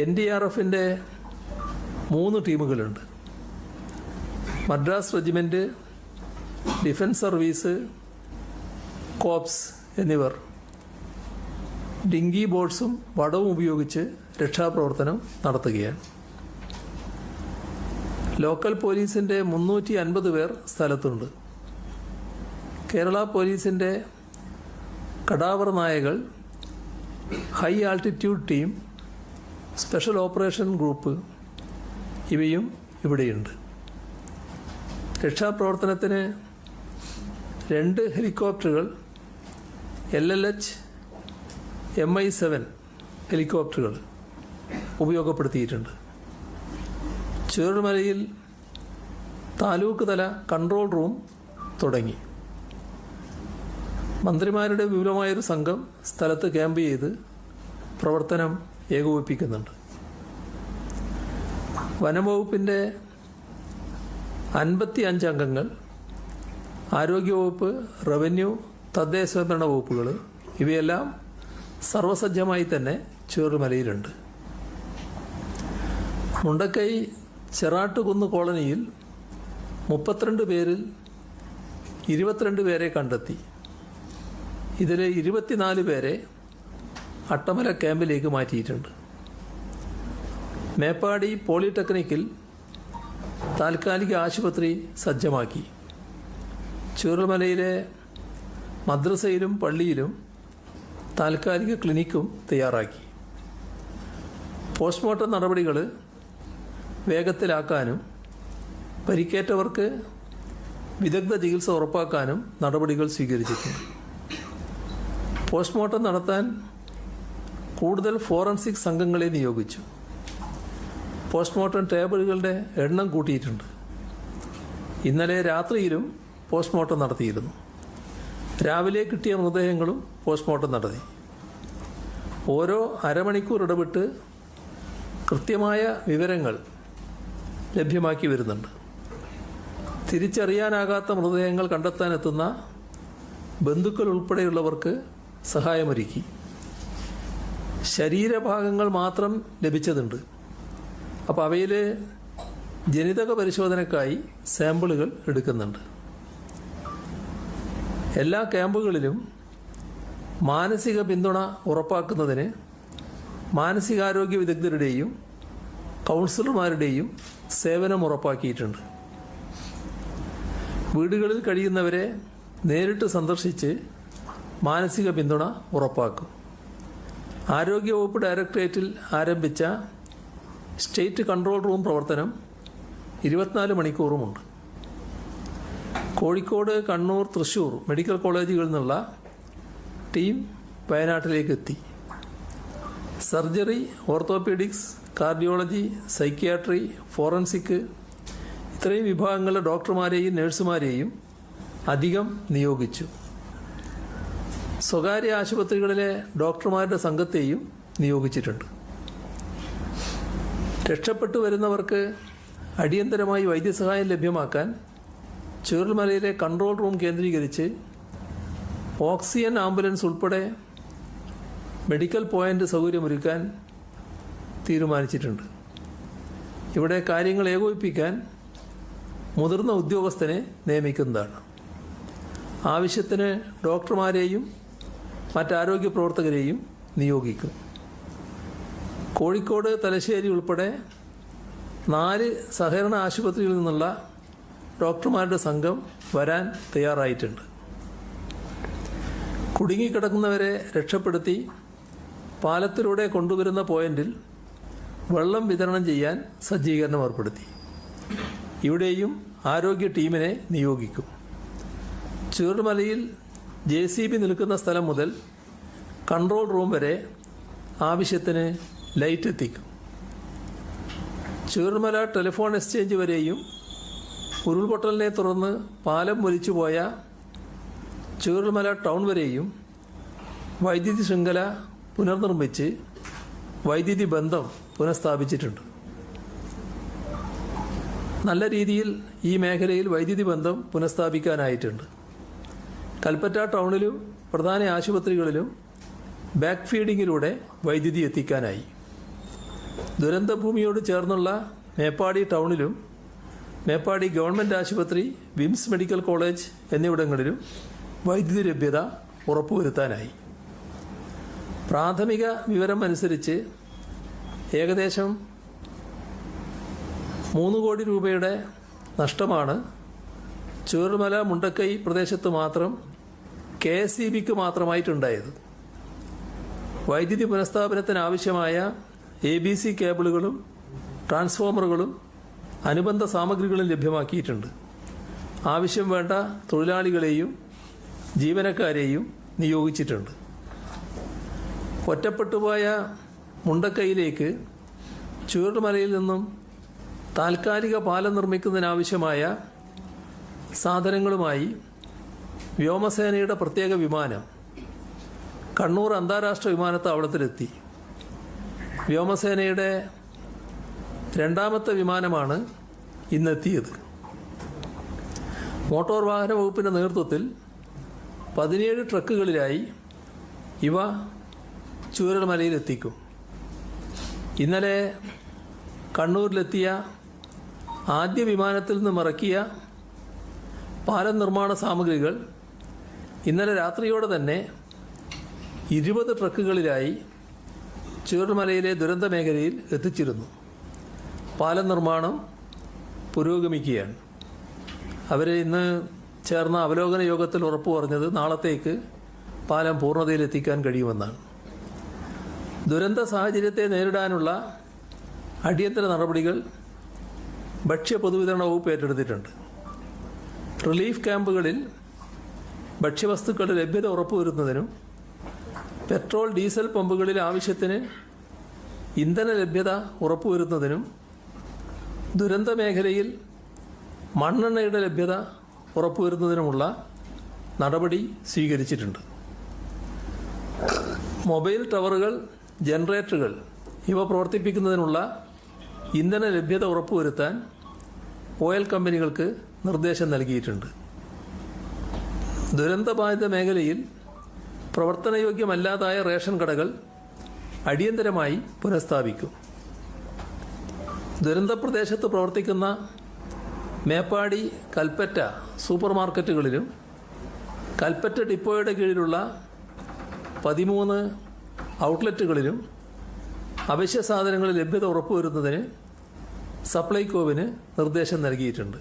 NDRFിൻ്റെ 3 ടീമുകളുണ്ട്. Madras regiment, defence service, corps എന്നിവർ dinghy ബോട്ട്സും വടവും ഉപയോഗിച്ച് രക്ഷാപ്രവർത്തനം നടത്തുകയാണ്. ലോക്കൽ പോലീസിൻ്റെ 350 പേർ സ്ഥലത്തുണ്ട്. കേരള പോലീസിൻ്റെ കടാവർ നായകൾ, high altitude team, special operation group ഇവയും ഇവിടെയുണ്ട്. രക്ഷാപ്രവർത്തനത്തിന് 2 ഹെലികോപ്റ്ററുകൾ, LLH Mi-7 ഹെലികോപ്റ്ററുകൾ ഉപയോഗപ്പെടുത്തിയിട്ടുണ്ട്. ചൂരൽമലയിൽ താലൂക്ക് തല കൺട്രോൾ റൂം തുടങ്ങി. മന്ത്രിമാരുടെ വിപുലമായൊരു സംഘം സ്ഥലത്ത് ക്യാമ്പ് ചെയ്ത് പ്രവർത്തനം ഏകോപിപ്പിക്കുന്നുണ്ട്. വനംവകുപ്പിൻ്റെ 55 അംഗങ്ങൾ, ആരോഗ്യവകുപ്പ്, റവന്യൂ, തദ്ദേശ സ്വയംഭരണ വകുപ്പുകൾ ഇവയെല്ലാം സർവസജ്ജമായി തന്നെ ചൂരൽമലയിലുണ്ട്. മുണ്ടക്കൈ ചെറാട്ടുകുന്ന് കോളനിയിൽ 32 പേരിൽ 22 പേരെ കണ്ടെത്തി. ഇതിൽ 24 പേരെ അട്ടമല ക്യാമ്പിലേക്ക് മാറ്റിയിട്ടുണ്ട്. മേപ്പാടി പോളിടെക്നിക്കിൽ താൽക്കാലിക ആശുപത്രി സജ്ജമാക്കി. ചൂരൽമലയിലെ മദ്രസയിലും പള്ളിയിലും താൽക്കാലിക ക്ലിനിക്കും തയ്യാറാക്കി. പോസ്റ്റ്മോർട്ടം നടപടികൾ വേഗത്തിലാക്കാനും പരിക്കേറ്റവർക്ക് വിദഗ്ധ ചികിത്സ ഉറപ്പാക്കാനും നടപടികൾ സ്വീകരിച്ചിട്ടുണ്ട്. പോസ്റ്റ്മോർട്ടം നടത്താൻ കൂടുതൽ ഫോറൻസിക് സംഘങ്ങളെ നിയോഗിച്ചു. പോസ്റ്റ്മോർട്ടം ടേബിളുകളുടെ എണ്ണം കൂട്ടിയിട്ടുണ്ട്. ഇന്നലെ രാത്രിയിലും പോസ്റ്റ്മോർട്ടം നടത്തിയിരുന്നു. രാവിലെ കിട്ടിയ മൃതദേഹങ്ങളും പോസ്റ്റ്മോർട്ടം നടത്തി. ഓരോ അരമണിക്കൂർ ഇടവിട്ട് കൃത്യമായ വിവരങ്ങൾ ലഭ്യമാക്കി വരുന്നുണ്ട്. തിരിച്ചറിയാനാകാത്ത മൃതദേഹങ്ങൾ കണ്ടെത്താനെത്തുന്ന ബന്ധുക്കൾ ഉൾപ്പെടെയുള്ളവർക്ക് സഹായമൊരുക്കി. ശരീരഭാഗങ്ങൾ മാത്രം ലഭിച്ചതുണ്ട്. അപ്പോൾ അവയിൽ ജനിതക പരിശോധനയ്ക്കായി സാമ്പിളുകൾ എടുക്കുന്നുണ്ട്. എല്ലാ ക്യാമ്പുകളിലും മാനസിക പിന്തുണ ഉറപ്പാക്കുന്നതിന് മാനസികാരോഗ്യ വിദഗ്ധരുടെയും കൗൺസിലർമാരുടെയും സേവനം ഉറപ്പാക്കിയിട്ടുണ്ട്. വീടുകളിൽ കഴിയുന്നവരെ നേരിട്ട് സന്ദർശിച്ച് മാനസിക പിന്തുണ ഉറപ്പാക്കും. ആരോഗ്യവകുപ്പ് ഡയറക്ടറേറ്റിൽ ആരംഭിച്ച സ്റ്റേറ്റ് കൺട്രോൾ റൂം പ്രവർത്തനം 24 മണിക്കൂറുമുണ്ട്. കോഴിക്കോട്, കണ്ണൂർ, തൃശ്ശൂർ മെഡിക്കൽ കോളേജുകളിൽ നിന്നുള്ള ടീം വയനാട്ടിലേക്ക് എത്തി. Surgery, orthopaedics, cardiology, psychiatry, forensic ഇത്രയും വിഭാഗങ്ങളിലെ ഡോക്ടർമാരെയും നഴ്സുമാരെയും അധികം നിയോഗിച്ചു. സ്വകാര്യ ആശുപത്രികളിലെ ഡോക്ടർമാരുടെ സംഘത്തെയും നിയോഗിച്ചിട്ടുണ്ട്. രക്ഷപ്പെട്ടു വരുന്നവർക്ക് അടിയന്തരമായി വൈദ്യസഹായം ലഭ്യമാക്കാൻ ചൂരൽമലയിലെ കൺട്രോൾ റൂം കേന്ദ്രീകരിച്ച് ഓക്സിജൻ ആംബുലൻസ് ഉൾപ്പെടെ മെഡിക്കൽ പോയിന്റ് സൗകര്യമൊരുക്കാൻ തീരുമാനിച്ചിട്ടുണ്ട്. ഇവിടെ കാര്യങ്ങൾ ഏകോപിപ്പിക്കാൻ മുതിർന്ന ഉദ്യോഗസ്ഥനെ നിയമിക്കുന്നതാണ്. ആവശ്യത്തിന് ഡോക്ടർമാരെയും മറ്റാരോഗ്യ പ്രവർത്തകരെയും നിയോഗിക്കും. കോഴിക്കോട്, തലശ്ശേരി ഉൾപ്പെടെ 4 സഹകരണ ആശുപത്രികളിൽ നിന്നുള്ള ഡോക്ടർമാരുടെ സംഘം വരാൻ തയ്യാറായിട്ടുണ്ട്. കുടുങ്ങിക്കിടക്കുന്നവരെ രക്ഷപ്പെടുത്തി പാലത്തിലൂടെ കൊണ്ടുവരുന്ന പോയിന്റിൽ വെള്ളം വിതരണം ചെയ്യാൻ സജ്ജീകരണം ഏർപ്പെടുത്തി. ഇവിടെയും ആരോഗ്യ ടീമിനെ നിയോഗിക്കും. ചൂരൽമലയിൽ JCB നിൽക്കുന്ന സ്ഥലം മുതൽ കൺട്രോൾ റൂം വരെ ആവശ്യത്തിന് ലൈറ്റ് എത്തിക്കും. ചൂരൽമല ടെലിഫോൺ എക്സ്ചേഞ്ച് വരെയും ഉരുൾപൊട്ടലിനെ തുടർന്ന് പാലം ഒലിച്ചുപോയ ചൂരൽമല ടൗൺ വരെയും വൈദ്യുതി ശൃംഖല പുനർനിർമ്മിച്ച് വൈദ്യുതി ബന്ധം പുനഃസ്ഥാപിച്ചിട്ടുണ്ട്. നല്ല രീതിയിൽ ഈ മേഖലയിൽ വൈദ്യുതി ബന്ധം പുനഃസ്ഥാപിക്കാനായിട്ടുണ്ട്. കൽപ്പറ്റ ടൗണിലും പ്രധാന ആശുപത്രികളിലും ബാക്ക് ഫീഡിങ്ങിലൂടെ വൈദ്യുതി എത്തിക്കാനായി. ദുരന്തഭൂമിയോട് ചേർന്നുള്ള മേപ്പാടി ടൗണിലും മേപ്പാടി ഗവൺമെൻറ് ആശുപത്രി, വിംസ് മെഡിക്കൽ കോളേജ് എന്നിവിടങ്ങളിലും വൈദ്യുതി ലഭ്യത ഉറപ്പുവരുത്താനായി. പ്രാഥമിക വിവരം അനുസരിച്ച് ഏകദേശം 3 കോടി രൂപയുടെ നഷ്ടമാണ് ചൂരൽമല മുണ്ടക്കൈ പ്രദേശത്ത് മാത്രം KSEBിക്ക് മാത്രമായിട്ടുണ്ടായത്. വൈദ്യുതി പുനഃസ്ഥാപനത്തിനാവശ്യമായ ABC കേബിളുകളും ട്രാൻസ്ഫോമറുകളും അനുബന്ധ സാമഗ്രികളും ലഭ്യമാക്കിയിട്ടുണ്ട്. ആവശ്യം വേണ്ട തൊഴിലാളികളെയും ജീവനക്കാരെയും നിയോഗിച്ചിട്ടുണ്ട്. ഒറ്റപ്പെട്ടുപോയ മുണ്ടക്കൈയിലേക്ക് ചൂരൽമലയിൽ നിന്നും താൽക്കാലിക പാലം നിർമ്മിക്കുന്നതിനാവശ്യമായ സാധനങ്ങളുമായി വ്യോമസേനയുടെ പ്രത്യേക വിമാനം കണ്ണൂർ അന്താരാഷ്ട്ര വിമാനത്താവളത്തിലെത്തി. വ്യോമസേനയുടെ 2ാമത്തെ വിമാനമാണ് ഇന്നെത്തിയത്. മോട്ടോർ വാഹന വകുപ്പിൻ്റെ നേതൃത്വത്തിൽ 17 ട്രക്കുകളിലായി ഇവ ചൂരൽമലയിലെത്തിക്കും. ഇന്നലെ കണ്ണൂരിലെത്തിയ ആദ്യ വിമാനത്തിൽ നിന്നും ഇറക്കിയ പാലം നിർമ്മാണ സാമഗ്രികൾ ഇന്നലെ രാത്രിയോടെ തന്നെ 20 ട്രക്കുകളിലായി ചൂരൽമലയിലെ ദുരന്ത മേഖലയിൽ എത്തിച്ചിരുന്നു. പാലം നിർമ്മാണം പുരോഗമിക്കുകയാണ്. അവർ ഇന്ന് ചേർന്ന അവലോകന യോഗത്തിൽ ഉറപ്പു പറഞ്ഞത് നാളത്തേക്ക് പാലം പൂർണ്ണതയിലെത്തിക്കാൻ കഴിയുമെന്നാണ്. ദുരന്ത സാഹചര്യത്തെ നേരിടാനുള്ള അടിയന്തര നടപടികൾ ഭക്ഷ്യ പൊതുവിതരണ വകുപ്പ് ഏറ്റെടുത്തിട്ടുണ്ട്. റിലീഫ് ക്യാമ്പുകളിൽ ഭക്ഷ്യവസ്തുക്കളുടെ ലഭ്യത ഉറപ്പുവരുത്തുന്നതിനും പെട്രോൾ ഡീസൽ പമ്പുകളിൽ ആവശ്യത്തിന് ഇന്ധന ലഭ്യത ഉറപ്പുവരുത്തുന്നതിനും ദുരന്ത മേഖലയിൽ മണ്ണെണ്ണയുടെ ലഭ്യത ഉറപ്പുവരുത്തുന്നതിനുമുള്ള നടപടി സ്വീകരിച്ചിട്ടുണ്ട്. മൊബൈൽ ടവറുകൾ, ജനറേറ്ററുകൾ ഇവ പ്രവർത്തിപ്പിക്കുന്നതിനുള്ള ഇന്ധന ലഭ്യത ഉറപ്പുവരുത്താൻ ഓയിൽ കമ്പനികൾക്ക് നിർദ്ദേശം നൽകിയിട്ടുണ്ട്. ദുരന്തബാധിത മേഖലയിൽ പ്രവർത്തനയോഗ്യമല്ലാതായ റേഷൻ കടകൾ അടിയന്തരമായി പുനഃസ്ഥാപിക്കും. ദുരന്തപ്രദേശത്ത് പ്രവർത്തിക്കുന്ന മേപ്പാടി, കൽപ്പറ്റ സൂപ്പർ മാർക്കറ്റുകളിലും കൽപ്പറ്റ ഡിപ്പോയുടെ കീഴിലുള്ള 13 ഔട്ട്ലെറ്റുകളിലും അവശ്യ സാധനങ്ങൾ ലഭ്യത ഉറപ്പുവരുത്തുന്നതിന് സപ്ലൈകോവിന് നിർദ്ദേശം നൽകിയിട്ടുണ്ട്.